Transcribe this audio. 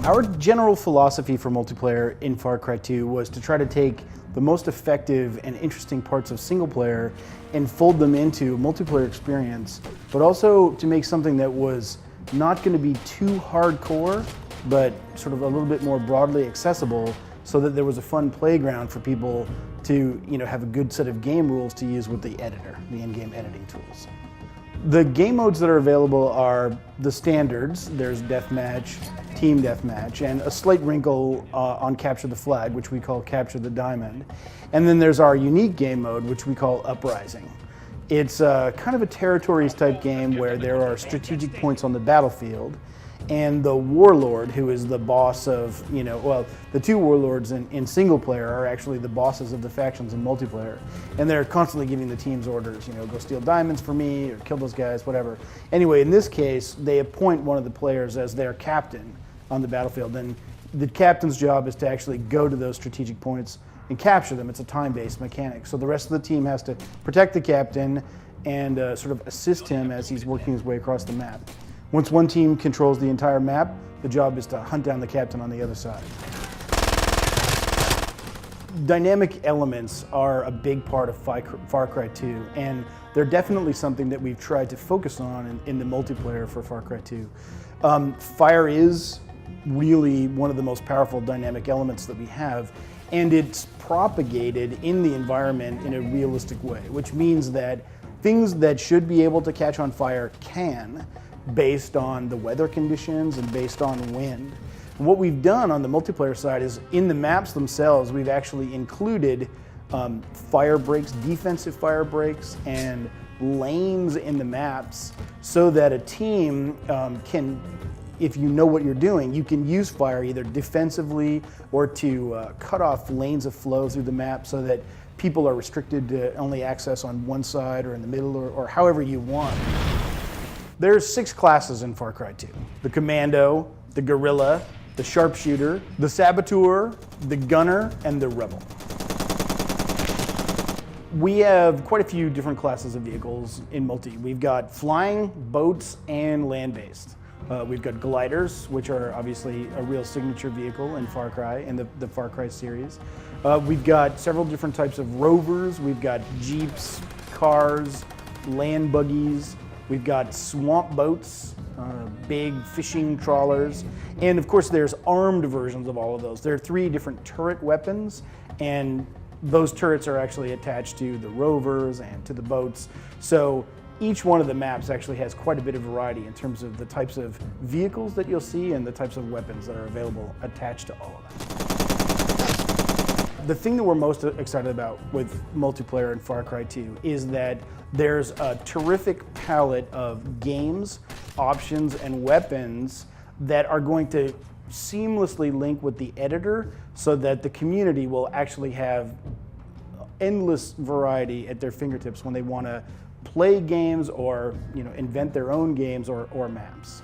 Our general philosophy for multiplayer in Far Cry 2 was to try to take the most effective and interesting parts of single player and fold them into a multiplayer experience, but also to make something that was not going to be too hardcore, but sort of a little bit more broadly accessible, so that there was a fun playground for people to, have a good set of game rules to use with the editor, the in-game editing tools. The game modes that are available are the standards. There's deathmatch, team deathmatch, and a slight wrinkle on Capture the Flag, which we call Capture the Diamond. And then there's our unique game mode, which we call Uprising. It's kind of a territories type game where there are strategic points on the battlefield, and the warlord, who is the boss of, the two warlords in single player are actually the bosses of the factions in multiplayer. And they're constantly giving the teams orders, go steal diamonds for me, or kill those guys, whatever. Anyway, in this case, they appoint one of the players as their captain on the battlefield. And the captain's job is to actually go to those strategic points and capture them. It's a time-based mechanic. So the rest of the team has to protect the captain and sort of assist him as he's working his way across the map. Once one team controls the entire map, the job is to hunt down the captain on the other side. Dynamic elements are a big part of Far Cry 2, and they're definitely something that we've tried to focus on in the multiplayer for Far Cry 2. Fire is really one of the most powerful dynamic elements that we have, and it's propagated in the environment in a realistic way, which means that things that should be able to catch on fire can, based on the weather conditions and based on wind. And what we've done on the multiplayer side is in the maps themselves, we've actually included fire breaks, defensive fire breaks, and lanes in the maps so that a team can, if you know what you're doing, you can use fire either defensively or to cut off lanes of flow through the map so that people are restricted to only access on one side or in the middle or however you want. There's 6 classes in Far Cry 2. The Commando, the Guerrilla, the Sharpshooter, the Saboteur, the Gunner, and the Rebel. We have quite a few different classes of vehicles in multi. We've got flying, boats, and land-based. We've got gliders, which are obviously a real signature vehicle in Far Cry, in the Far Cry series. We've got several different types of rovers. We've got jeeps, cars, land buggies. We've got swamp boats, big fishing trawlers, and of course there's armed versions of all of those. There are 3 different turret weapons, and those turrets are actually attached to the rovers and to the boats. So each one of the maps actually has quite a bit of variety in terms of the types of vehicles that you'll see and the types of weapons that are available attached to all of them. The thing that we're most excited about with multiplayer in Far Cry 2 is that there's a terrific palette of games, options, and weapons that are going to seamlessly link with the editor so that the community will actually have endless variety at their fingertips when they want to play games or invent their own games or maps.